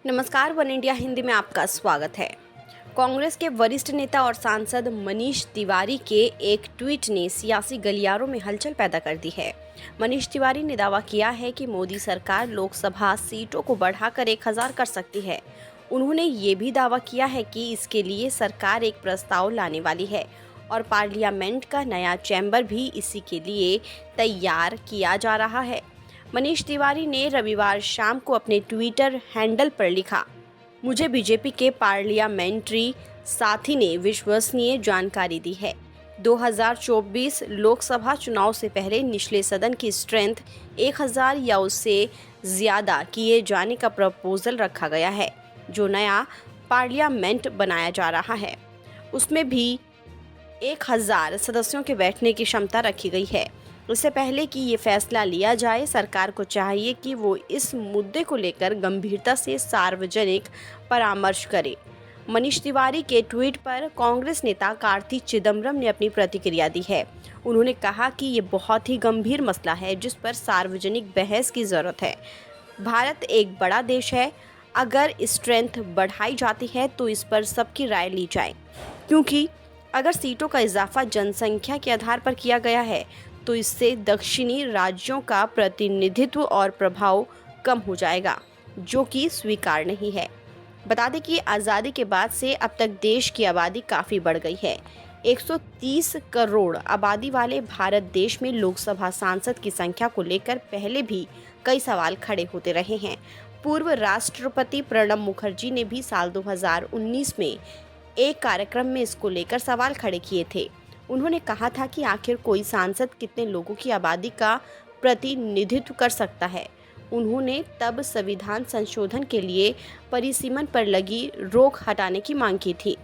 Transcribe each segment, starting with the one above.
नमस्कार, one India Hindi में आपका स्वागत है। कांग्रेस के वरिष्ठ नेता और सांसद मनीष तिवारी के एक ट्वीट ने सियासी गलियारों में हलचल पैदा कर दी है। मनीष तिवारी ने दावा किया है कि मोदी सरकार लोकसभा सीटों को बढ़ाकर 1000 कर सकती है। उन्होंने ये भी दावा किया है कि इसके लिए सरकार एक प्रस्ताव लाने वाली है और पार्लियामेंट का नया चैम्बर भी इसी के लिए तैयार किया जा रहा है। मनीष तिवारी ने रविवार शाम को अपने ट्विटर हैंडल पर लिखा, मुझे बीजेपी के पार्लियामेंट्री साथी ने विश्वसनीय जानकारी दी है। 2024 लोकसभा चुनाव से पहले निचले सदन की स्ट्रेंथ 1000 या उससे ज़्यादा किए जाने का प्रपोजल रखा गया है। जो नया पार्लियामेंट बनाया जा रहा है उसमें भी 1000 सदस्यों के बैठने की क्षमता रखी गई है। इससे पहले कि ये फैसला लिया जाए, सरकार को चाहिए कि वो इस मुद्दे को लेकर गंभीरता से सार्वजनिक परामर्श करे। मनीष तिवारी के ट्वीट पर कांग्रेस नेता कार्ति चिदंबरम ने अपनी प्रतिक्रिया दी है। उन्होंने कहा कि ये बहुत ही गंभीर मसला है जिस पर सार्वजनिक बहस की ज़रूरत है। भारत एक बड़ा देश है, अगर स्ट्रेंथ बढ़ाई जाती है तो इस पर सबकी राय ली जाए, क्योंकि अगर सीटों का इजाफा जनसंख्या के आधार पर किया गया है तो इससे दक्षिणी राज्यों का प्रतिनिधित्व और प्रभाव कम हो जाएगा, जो कि स्वीकार नहीं है। बता दें कि आज़ादी के बाद से अब तक देश की आबादी काफ़ी बढ़ गई है। 130 करोड़ आबादी वाले भारत देश में लोकसभा सांसद की संख्या को लेकर पहले भी कई सवाल खड़े होते रहे हैं। पूर्व राष्ट्रपति प्रणब मुखर्जी ने भी साल 2019 में एक कार्यक्रम में इसको लेकर सवाल खड़े किए थे। उन्होंने कहा था कि आखिर कोई सांसद कितने लोगों की आबादी का प्रतिनिधित्व कर सकता है। उन्होंने तब संविधान संशोधन के लिए परिसीमन पर लगी रोक हटाने की मांग की थी।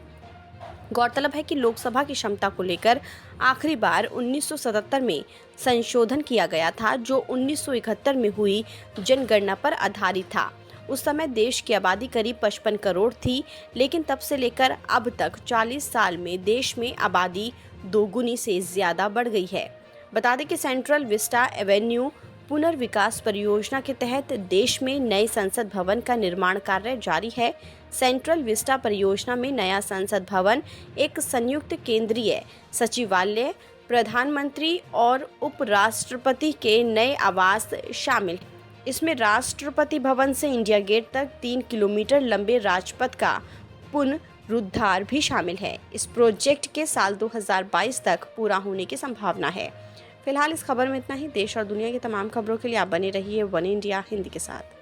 गौरतलब है कि लोकसभा की क्षमता को लेकर आखिरी बार 1977 में संशोधन किया गया था, जो 1971 में हुई जनगणना पर आधारित था। उस समय देश की आबादी करीब 55 करोड़ थी, लेकिन तब से लेकर अब तक 40 साल में देश में आबादी दोगुनी से ज़्यादा बढ़ गई है। बता दें कि सेंट्रल विस्टा एवेन्यू पुनर्विकास परियोजना के तहत देश में नए संसद भवन का निर्माण कार्य जारी है। सेंट्रल विस्टा परियोजना में नया संसद भवन एक संयुक्त केंद्रीय सचिवालय, प्रधानमंत्री और उपराष्ट्रपति के नए आवास शामिल हैं। इसमें राष्ट्रपति भवन से इंडिया गेट तक 3 किलोमीटर लंबे राजपथ का पुनरुद्धार भी शामिल है। इस प्रोजेक्ट के साल 2022 तक पूरा होने की संभावना है। फिलहाल इस खबर में इतना ही। देश और दुनिया की तमाम खबरों के लिए आप बने रहिए वन इंडिया हिंदी के साथ।